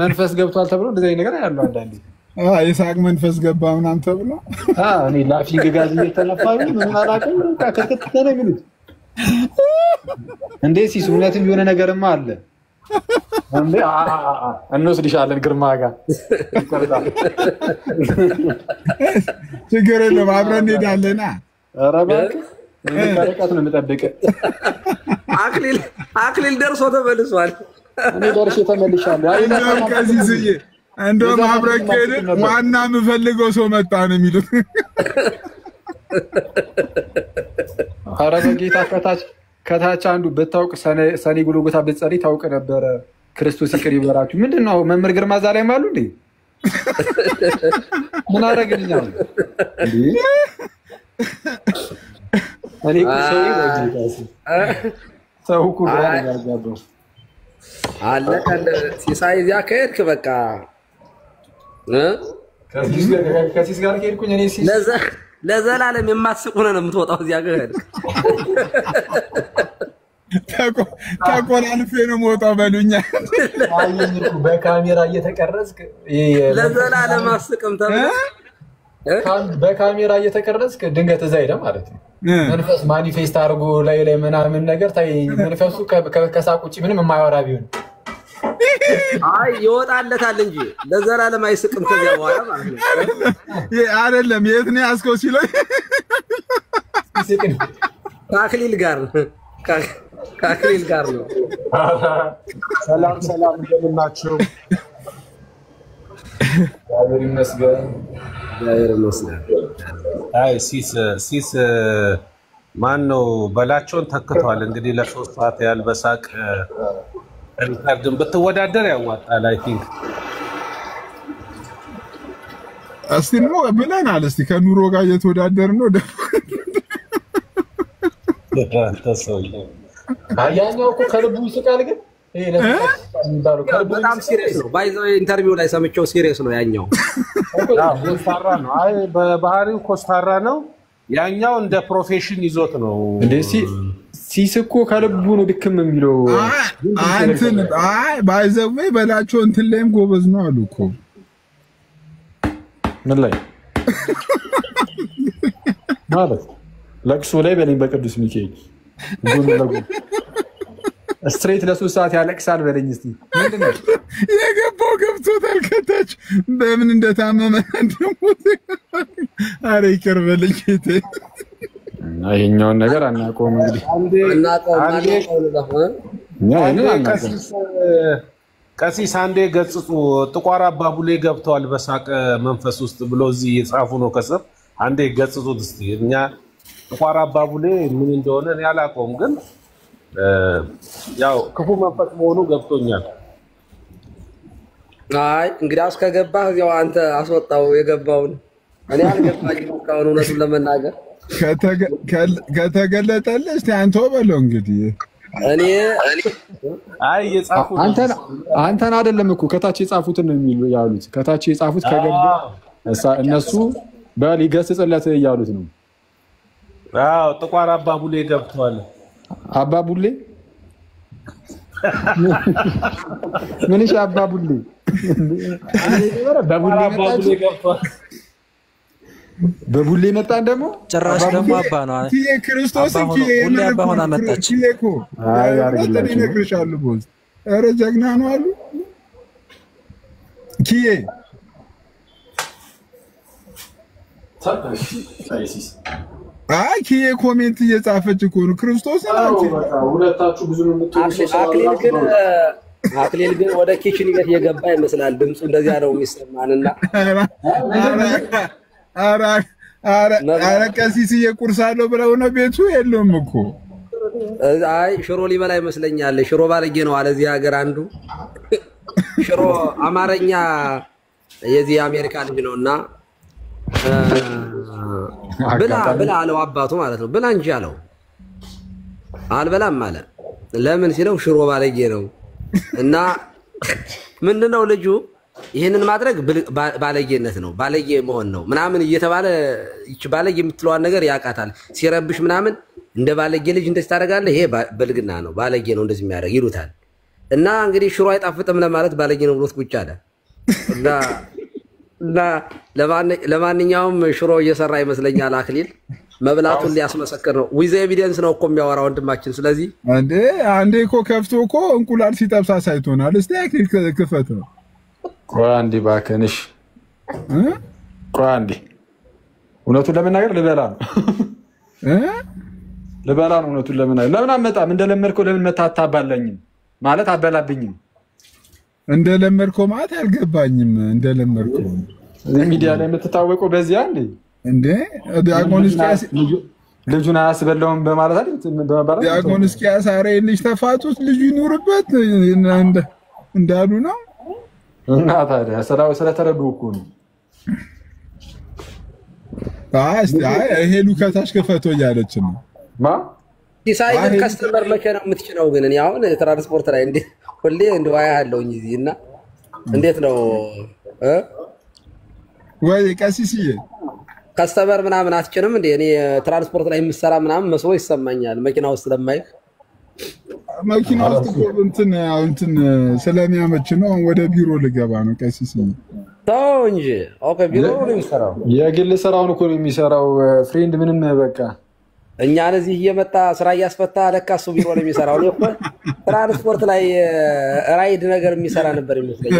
መንፈስ ገብቷል ተብሎ እንደዚህ ነገር ያለው አንዳንዴ የሳቅ መንፈስ ገባ ምናምን ተብሎ እኔ ላፊንግ ጋዝ እየተነፋኝ ምን አላውቅም። ከከከተ ነው የሚሉት እንዴ? ሲስ እውነትም የሆነ ነገርማ አለ እንዴ? እንወስድሻለን ግርማ ጋር ችግር የለም አብረን እንሄዳለና። ኧረ እባክህ ርቀት ነው የምጠብቅህ። አክሊል ደርሶ ተመልሷል። እኔ ደርሼ ተመልሻለሁ። እንደውም ከዚህ ስዬ እንደውም አብረን ከሄድን ዋና የምፈልገው ሰው መጣ ነው የሚሉት። ኧረ በጌታ ከታች አንዱ ብታውቅ ሰኔ ጎልጎታ ብትጸልይ ታውቅ ነበረ። ክርስቶስ ይቅር ይበላችሁ። ምንድን ነው መምህር ግርማ ዛሬም አሉ እንዴ? ምን አደረግልኛል እንዴ? እኔ ሰው እኮ አለቀ። ሲሳይ እዚያ ከሄድክ በቃ ከሲስ ጋር ከሄድኩኝ እኔ ለዘላለም የማትስቅ ሆነህ ነው የምትወጣው። እዚያ ከሄድክ ተቆላልፌ ነው የምወጣው በሉኛ። በካሜራ እየተቀረጽክ ለዘላለም አስቅም ተብለህ በካሜራ እየተቀረጽክ ድንገት እዛ ሄደ ማለት ነው። መንፈስ ማኒፌስት አድርጎ ላይ ምናምን ነገር ታይ። መንፈሱ ከሳቅ ውጭ ምንም የማያወራ ቢሆን አይ ይወጣለታል እንጂ ለዘላለም አይስቅም ከዚያ በኋላ ማለት ነው። አይደለም የት ነው ያስከው ሲለው ከአክሊል ጋር ነው። ሰላም እንደምን ናችሁ? እግዚአብሔር ይመስገን። አይ ሲስ ማን ነው በላቸውን ተክቷል። እንግዲህ ለ3 ሰዓት ያህል በሳቅ ሪካርድን ብትወዳደር ያዋጣል። አይ ቲንክ እስቲ ነው ብለናል። እስቲ ከኑሮ ጋር እየተወዳደር ነው ያኛው እኮ ከልቡ ይስቃል። ግን በጣም ሲሪየስ ነው። ባይዘው ኢንተርቪው ላይ ሰምቼው ሲሪየስ ነው ያኛው። ኮስታራ ነው። አይ በባህሪው ኮስታራ ነው። ያኛው እንደ ፕሮፌሽን ይዞት ነው እንዴ? ሲስኮ ከልቡ ነው ድክም የሚለው። አይ ባይዘው በላቸው እንትን ላይም ጎበዝ ነው አሉ እኮ። ምን ላይ ማለት ለቅሶ ላይ በለኝ በቅዱስ ሚካኤል ጎን ለጎን ስትሬት ለ3 ሰዓት ያለቅሳል በለኝ። እስቲ ምንድነው የገባው? ገብቶታል ከታች በምን እንደታመመ እንደሞተ። አረ ይቅር በለኝ ጌቴ። ይሄኛውን ነገር አናውቀውም እንግዲህ ቀሲስ አንዴ ገጽጹ ጥቋር አባቡሌ ገብተዋል በሳቅ መንፈስ ውስጥ ብሎ እዚህ እየጻፉ ነው ከስር። አንዴ ገጽጹት እስቲ። እኛ ጥቋር አባቡሌ ምን እንደሆነ እኔ አላውቀውም፣ ግን ያው ክፉ መንፈስ መሆኑ ገብቶኛል። አይ እንግዲያውስ ከገባህ ያው አንተ አስወጣው የገባውን። እኔ አልገባኝም እስካሁን እውነቱን ለመናገር። ከተገለጠልህ እስቲ አንተው በለው እንግዲህ። እኔ አይ የጻፉ አንተን አይደለም እኮ ከታች የጻፉትን ነው የሚሉ ያሉት። ከታች የጻፉት ከገባ እነሱ በል ይገስጽለት እያሉት ነው። አዎ ጥቋር አባቡሌ ገብቷል። አባቡሌ ምን እሺ አባቡሌ በቡሌ መጣን ደግሞ ጭራሽ ደግሞ አባ ነው ኪዬ ክርስቶስን ኪዬ ሁሌ አባ ሆና መጣች። ኪዬ እኮ እኔ እነግርሻለሁ ቦዝ ኧረ ጀግና ነው አሉ ኪዬ አይ ኪዬ ኮሜንት እየጻፈች እኮ ነው ክርስቶስን አንቺ ሁለታችሁ ብዙ አክሊል ግን ወደ ኪችን ቤት እየገባ ይመስላል። ድምፁ እንደዚያ ነው የሚሰማንና ኧረ ቀሲስዬ ቁርስ አለው ብለው ነው ቤቱ የለውም እኮ። አይ ሽሮ ሊበላ ይመስለኛል። ሽሮ ባለጌ ነው አለ እዚህ ሀገር አንዱ ሽሮ አማርኛ የዚህ አሜሪካ ልጅ ነውና ብላ አለው አባቱ ማለት ነው። ብላ እንጂ አለው አልበላም አለ። ለምን ሲለው ሽሮ ባለጌ ነው እና ምንድነው ልጁ ይሄንን ማድረግ ባለጌነት ነው፣ ባለጌ መሆን ነው ምናምን እየተባለ እቺ ባለጌ የምትለዋን ነገር ያቃታል። ሲረብሽ ምናምን እንደ ባለጌ ልጅ እንደዚህ ታደርጋለህ፣ ይሄ በልግና ነው፣ ባለጌ ነው እንደዚህ የሚያደርግ ይሉታል። እና እንግዲህ ሽሮ አይጣፍጥም ለማለት ባለጌ ነው ብሎት ቁጭ አለ። እና ለማንኛውም ሽሮ እየሰራ ይመስለኛል አክሊል መብላቱን ሊያስመሰክር ነው። ዊዝ ኤቪደንስ ነው እኮ የሚያወራው ወንድማችን። ስለዚህ አንዴ እኮ ከፍቶ እኮ እንቁላል ሲጠብሳ ሳይቶናል። እስቲ አክሊል ክፈት ነው። ቆይ አንዴ እባክህንሽ፣ ቆይ አንዴ። እውነቱን ለመናገር ልበላ ነው እውነቱን ለመናገር። ለምን አመጣም እንደለመድከው ለምን መታታባለኝም ማለት አበላብኝም እንደለመድከው ማለት አልገባኝም። እንደለመድከው ሚዲያ ላይ የምትታወቀው በዚያ እንዴ ዲያቆን እስኪያስ ልጁን አያስበላውም በማለት አይደል? ዲያቆን እስኪያስ ኧረ ልጅ ተፋቱት ልጁ ይኑርበት እንዳሉ ነው። እና ታዲያ ስለተረዱ እኮ ነው። ይሄ ሉካታሽ ከፈቶ እያለች ነው ዲሳይድ ከስተመር መቼ ነው የምትችለው? ግን እኔ አሁን ትራንስፖርት ላይ እንዴ ሁሌ እንደው አያለሁኝ እዚህ እና እንዴት ነው ወይ ቀሲስዬ ከስተመር ምናምን አትጭንም እንዴ? እኔ ትራንስፖርት ላይ የምሰራ ምናምን መስሎ ይሰማኛል መኪና ውስጥ ስለማይክ መኪና ውስጥ እንትን ስለሚያመች ነው። ወደ ቢሮ ልገባ ነው ቀሲስዬ። ተው እንጂ ኦኬ ቢሮ ነው የሚሰራው። የግል ስራውን እኮ ነው የሚሰራው ፍሬንድ ምንም በቃ እኛን እዚህ እየመጣ ስራ እያስፈታ ለካ እሱ ቢሮ ነው የሚሰራው። እኔ እኮ ትራንስፖርት ላይ ራይድ ነገር የሚሰራ ነበር የሚመስለኝ።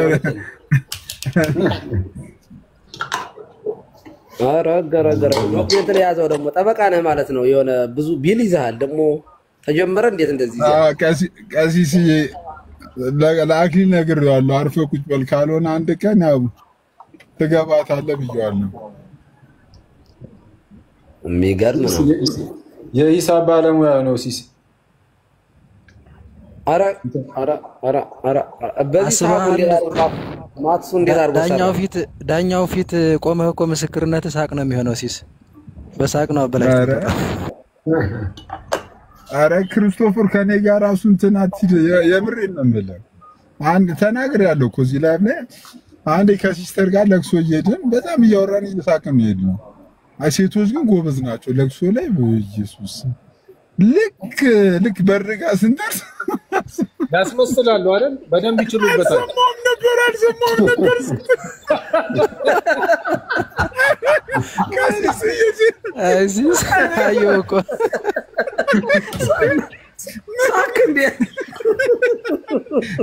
አረገረገረ ወጥቶ ያዘው ደግሞ ጠበቃ ነህ ማለት ነው። የሆነ ብዙ ቢል ይዘሃል ደግሞ ተጀመረ። እንዴት እንደዚህ ቀሲስዬ ለአክሊል ነግሬዋለሁ። አርፈህ ቁጭ በል ካልሆነ አንድ ቀን ያው ትገባታለህ ብዬዋለሁ። የሚገርም ነው። የሂሳብ ባለሙያ ነው ሲስ ዳኛው ፊት ቆመህ እኮ ምስክርነት ሳቅ ነው የሚሆነው። ሲስ በሳቅ ነው አበላሽ። አረ ክርስቶፈር ከኔ ጋር ራሱ እንትን አትሂድ። የምሬን ነው የምልህ። አንድ ተናግሬያለሁ እኮ እዚህ ላይ አንዴ ከሲስተር ጋር ለቅሶ እየሄድን በጣም እያወራን እየሳቅን ሄድ ነው። ሴቶች ግን ጎበዝ ናቸው ለቅሶ ላይ። በኢየሱስ ልክ በርጋ ስንደርስ ያስመስላሉ አይደል? በደንብ ይችሉበታል። አልሰማሁም ነበር እዚህ አየሁ እኮ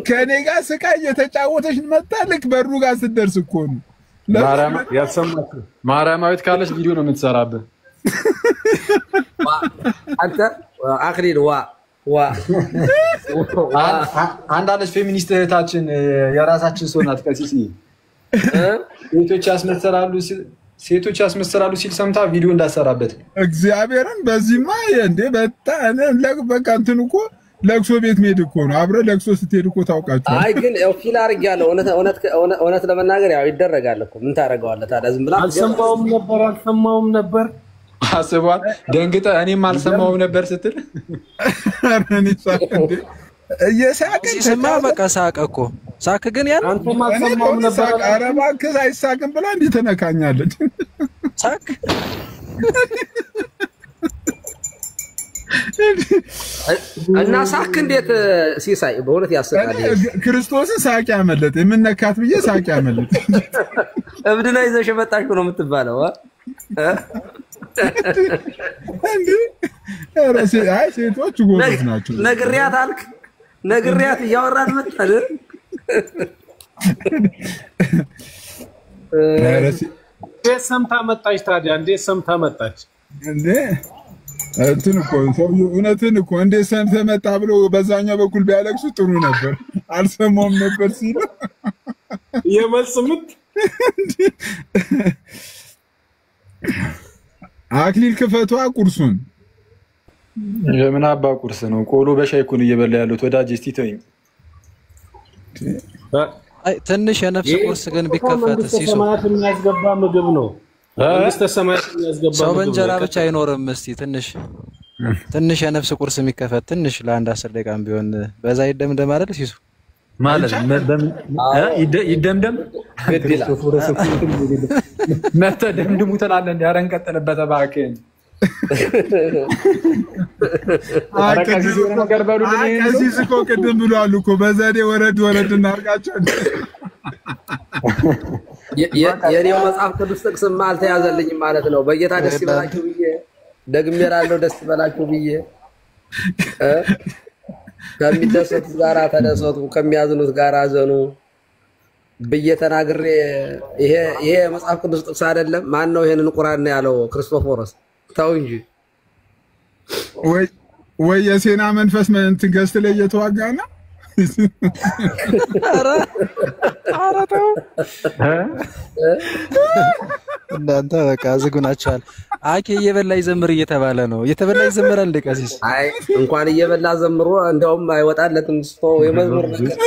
ከኔ ጋር ስቃ እየተጫወተች መጣ። ልክ በሩ ጋር ስትደርስ እኮ ነው ማርያማዊት ካለች ቪዲዮ ነው የምትሰራብህ አንተ አክሊል አንዳንድ ፌሚኒስት እህታችን የራሳችን ሰው ናት። ቀሲስዬ ሴቶች ያስመሰላሉ ሲል ሰምታ ቪዲዮ እንዳሰራበት እግዚአብሔርን በዚህማ እንዴ በጣም በቃ እንትን እኮ ለቅሶ ቤት መሄድ እኮ ነው። አብረህ ለቅሶ ስትሄድ እኮ ታውቃቸዋለህ። አይ ግን ያው ፊል አድርጌያለሁ። እውነት ለመናገር ያው ይደረጋል እኮ ምን ታደርገዋለህ ታዲያ? ዝም ብላ አልሰማውም ነበር አስቧል። ደንግጠህ እኔም አልሰማውም ነበር ስትል ሲሰማ በቃ ሳቀ እኮ ሳቅ። ግን ያን አንተም አልሰማውም ነበር። ኧረ እባክህ አይሳቅም ብላ እንዲህ ትነካኛለች። ሳቅ እና ሳክ እንዴት ሲሳይ በእውነት ያስቃል። ክርስቶስን ሳቂ ያመለጠ የምነካት ብዬ ሳቂ ያመለጠ እብድና ይዘሽ መጣሽ ነው የምትባለው። አይ ሴቶች ጎበዝ ናቸው። ነግሪያት አልክ ነግሪያት እያወራን መጣል። እንዴት ሰምታ መጣች ታዲያ? እንዴት ሰምታ መጣች እንዴ? እንትን እኮ ሰውዬው እውነትን እኮ እንዴት ሰምተህ መጣ ብሎ በዛኛው በኩል ቢያለቅሱ ጥሩ ነበር። አልሰማውም ነበር ሲሉ የመልስ ምት አክሊል ክፈቷ ቁርሱን። የምን አባ ቁርስ ነው? ቆሎ በሻይኩን እየበላ ያሉት ወዳጅ እስቲ ተወኝ። አይ ትንሽ የነፍስ ቁርስ ግን ቢከፈት ሲሱ ሰማያት የሚያስገባ ምግብ ነው። መንግስተ ሰማያት የሚያስገባ ሰው በእንጀራ ብቻ አይኖርም። እስቲ ትንሽ የነፍስ ቁርስ የሚከፈት ትንሽ ለአንድ 10 ደቂቃም ቢሆን በዛ ይደምደም አይደል ሲሱ ማለት ይደምደም መተ ደምድሙ ትላለህ እንዴ? ኧረ እንቀጥልበት እባክህ። ከዚህ እኮ ቅድም ብሏል እኮ በዘዴ ወረድ እናርጋቸው። የኔው መጽሐፍ ቅዱስ ጥቅስማ አልተያዘልኝም ማለት ነው። በጌታ ደስ ይበላችሁ ብዬ ደግሜ እላለሁ፣ ደስ ይበላችሁ ብዬ ከሚደሰቱት ጋር ተደሰቱ፣ ከሚያዝኑት ጋር አዘኑ ብዬ ተናግሬ ይሄ መጽሐፍ ቅዱስ ጥቅስ አይደለም። ማን ነው ይሄንን ቁርአን ያለው? ክርስቶፎሮስ ተው እንጂ። ወይ የሴና መንፈስ እንትን ገዝት ላይ እየተዋጋ ነው። ኧረ ተው እናንተ በቃ ዝጉናችኋል። አኬ እየበላ ይዘምር እየተባለ ነው። እየተበላ ይዘምራል እንደ ቀሲስ። አይ እንኳን እየበላ ዘምሮ እንደውም አይወጣለትም ስቶ የመዝሙር ነገር።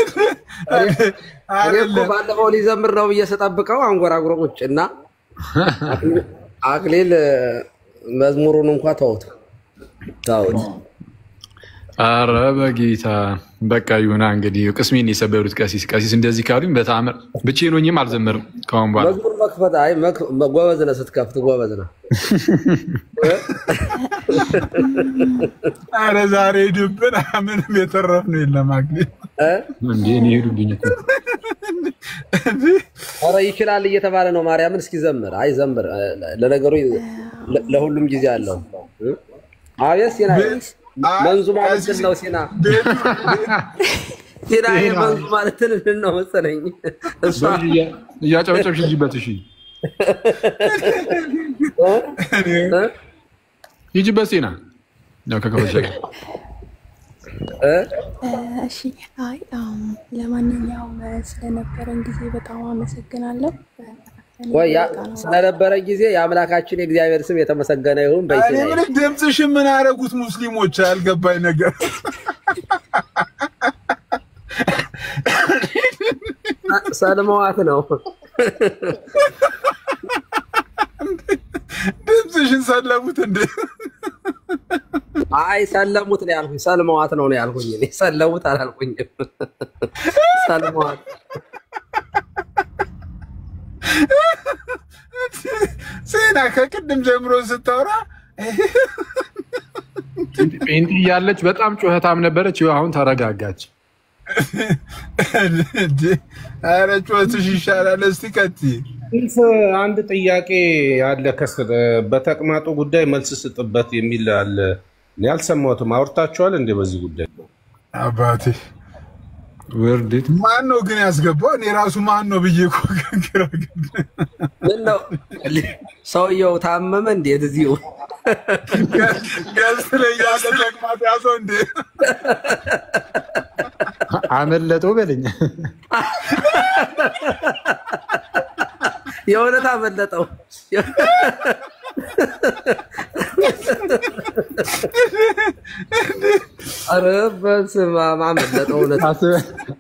እኔ እኮ ባለፈው ሊዘምር ነው ብዬ ስጠብቀው አንጎራጉሮ ቁጭ እና አክሊል መዝሙሩን እንኳን ተውት። ኧረ በጌታ በቃ ይሁና እንግዲህ። ቅስሜን የሰበሩት ቀሲስ እንደዚህ ካሉኝ በተአምር ብቻዬን ሆኜም አልዘመርም ከአሁን በኋላ። መዝሙር መክፈት አይ ጎበዝ ነህ፣ ስትከፍት ጎበዝ ነህ። ኧረ ዛሬ ሄዱብን፣ ምንም የተረፍነው የለም። አክሊል እንዴ እኔ ሄዱብኝ እኮ። ኧረ ይችላል እየተባለ ነው። ማርያምን እስኪ ዘምር። አይ ዘምር፣ ለነገሩ ለሁሉም ጊዜ አለው። አቤት ሲና መንዙማ ማለት ነው። ሲና መንዙማ ማለት ነው መሰለኝ። እሷ እያጨበጨብሽ ሂጂበት። እሺ ሂጂበት ሲና ነው ከከፈሽ። እሺ አይ ለማንኛውም ስለነበረን ጊዜ በጣም አመሰግናለሁ። ወያ ስለነበረ ጊዜ የአምላካችን የእግዚአብሔር ስም የተመሰገነ ይሁን። እኔ ምን ድምጽሽ ምን አደረጉት ሙስሊሞች? ያልገባኝ ነገር ሰልመዋት ነው። ድምጽሽን ሰለሙት እንዴ? አይ ሰለሙት ነው ያልኩኝ። ሰልመዋት ነው ያልኩኝ። እኔ ሰለሙት አላልኩኝም። ሰልመዋት ሴና ከቅድም ጀምሮ ስታወራ ጴንጤ እያለች በጣም ጩኸታም ነበረች። አሁን ተረጋጋች። ኧረ ጩኸትሽ ይሻላል። እስቲ ቀጥይ። አንድ ጥያቄ አለ ከስር በተቅማጡ ጉዳይ መልስ ስጥበት የሚል አለ። እኔ አልሰማሁትም። አውርታችኋል እንዴ በዚህ ጉዳይ? አባቴ ወርዲት ማን ነው ግን ያስገባው? እኔ ራሱ ማን ነው ብዬ እኮ ግራ ምን ነው ሰውየው ታመመ እንዴት? እዚሁ ገዝት ላይ ያለ ተቅማጥ ያዘው እንዴ? አመለጠው በለኝ። የእውነት አመለጠው። ኧረ በስመ አብ አመለጠው። እውነት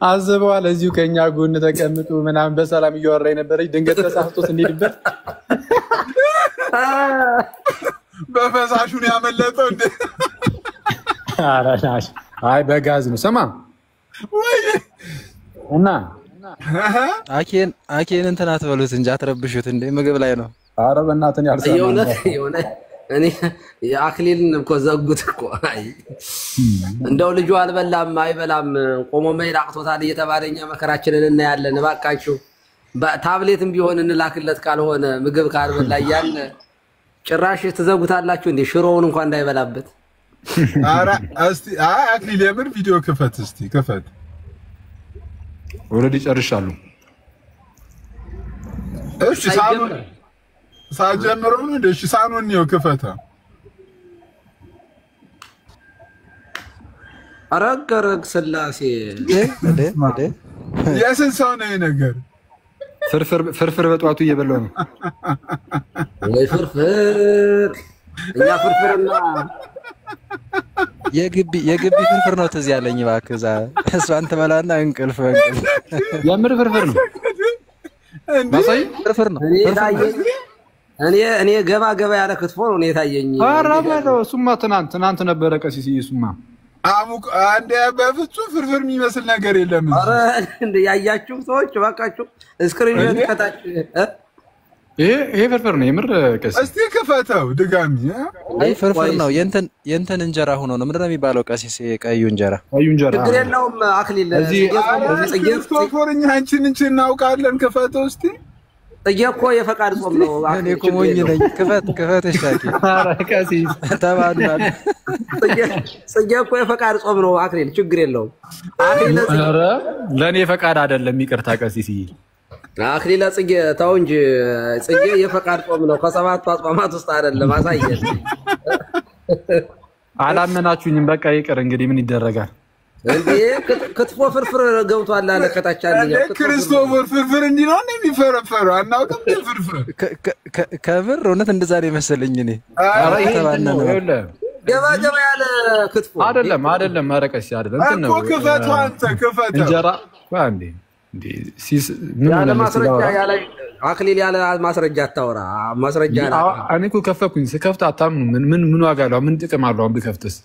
አስበዋል። እዚሁ ከኛ ጎን ተቀምጡ ምናምን በሰላም እያወራ የነበረች ድንገት ተሳስቶት እንሄድበት። በፈሳሹን ያመለጠው እንዴ? አይ በጋዝ ነው። ስማ እና አኬን እንትን አትበሉት እንጂ አትረብሹት እንዴ። ምግብ ላይ ነው። ኧረ በእናትህ ያልሰማ እኔ የአክሊልን እኮ ዘጉት እኮ። አይ እንደው ልጁ አልበላም አይበላም ቆሞ መሄድ አቅቶታል እየተባለኛ መከራችንን እናያለን። እባካችሁ ታብሌትም ቢሆን እንላክለት ካልሆነ ምግብ ካልበላ እያለ ጭራሽ ትዘጉታላችሁ እንዴ? ሽሮውን እንኳን እንዳይበላበት። ኧረ እስቲ አክሊል የምር ቪዲዮ ክፈት እስቲ ክፈት። ኦልሬዲ ጨርሻለሁ። እሺ ሳጀምረው ነው እንዴ? እሺ ሳኑን ነው ክፈታ። አረገረግ ስላሴ የስንት ሰው ነው ይሄ ነገር? ፍርፍር በጠዋቱ እየበላው ነው። ወይ ፍርፍር እኛ ፍርፍርና የግቢ ፍርፍር ነው ትዝ ያለኝ። እባክህ እሷን ትበላና እንቅልፍ የምር ፍርፍር ነው። ማሳይ ፍርፍር ነው። እኔ ገባ ያለ ክትፎ ነው የታየኝ። ኧረ በለው እሱማ ትናንት ነበረ ቀሲስ እሱማ አሙቅ አንዴ በፍጹም ፍርፍር የሚመስል ነገር የለም። ኧረ እንደ ያያችሁ ሰዎች እባካችሁ ስክሪንሾት ከታች ይሄ ፍርፍር ነው የምር ቀሲስ። እስቲ ክፈተው ድጋሚ። አይ ፍርፍር ነው የእንትን እንጀራ ሆኖ ነው። ምንድን ነው የሚባለው ቀሲስ? ቀዩ እንጀራ ችግር የለውም አክሊል። ክርስቶፎርኛ አንቺን እናውቃለን። ክፈተው እስቲ። ጽጌ እኮ የፈቃድ ጾም ነው። እኔ እኮ ሞኝ ነኝ። ክፈት እሻኪ። ኧረ ቀሲስ ተባሏል። ጽጌ እኮ የፈቃድ ጾም ነው አክሊል፣ ችግር የለውም አክሊል። ኧረ ለእኔ ፈቃድ አይደለም ይቅርታ ቀሲስ። አክሊል ጽጌ ተው እንጂ ጽጌ የፈቃድ ጾም ነው። ከሰባቱ አጽዋማት ውስጥ አይደለም። አሳየን። አላመናችሁኝም። በቃ ይቅር እንግዲህ ምን ይደረጋል እንዴ? ክትፎ ፍርፍር ገብቷል አለ ከታች አንደኛው። ክርስቶፎር ፍርፍር እንዲህ ነው የሚፈረፈረው። አናውቅም ፍርፍር ከምር እውነት እንደዛ ነው የመሰለኝ እኔ። ገባ ያለ ክትፎ አይደለም። ኧረ ቀሲስ አይደለም እንትን ነው እኮ ክፈቱ አንተ ክፈቱ። እንጀራ እንዴ ሲስ ምን ያለ ማስረጃ ያለ አክሊል ያለ ማስረጃ አታወራ። ማስረጃ እኔ እኮ ከፈኩኝ። ስከፍት አታምኑ። ምን ዋጋ አለው? ምን ጥቅም አለው? አሁን ብከፍትስ?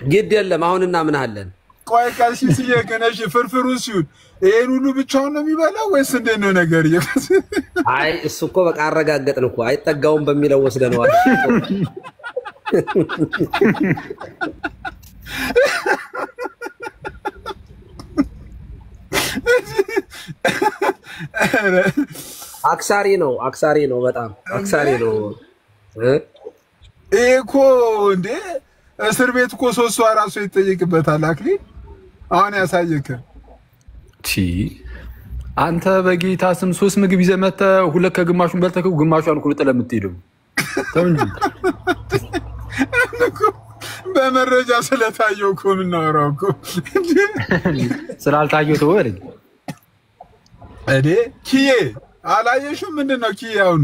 ግድ የለም አሁን እናምናለን። ቆይ ቀሲስ እየገነሽ ፍርፍሩ ሲሆን ይሄን ሁሉ ብቻውን ነው የሚበላው ወይስ እንዴት ነው ነገር? አይ እሱ እኮ በቃ አረጋገጥን እኮ አይጠጋውም በሚለው ወስደነዋል። አክሳሪ ነው በጣም አክሳሪ ነው። እኮ እንዴ እስር ቤት እኮ 3 ሰው ራሱ ይጠይቅበታል። አክሊል አሁን ያሳየከ አንተ በጌታ ስም 3 ምግብ ይዘህ መተህ 2 ከግማሹን በልተህ ግማሹን እኮ ጥለህ የምትሄደው ተው እንጂ። በመረጃ ስለታየው እኮ የምናወራው እኮ ስላልታየው ተወው። እዴ ኪዬ አላየሽም? ምንድን ነው ኪዬ? አሁን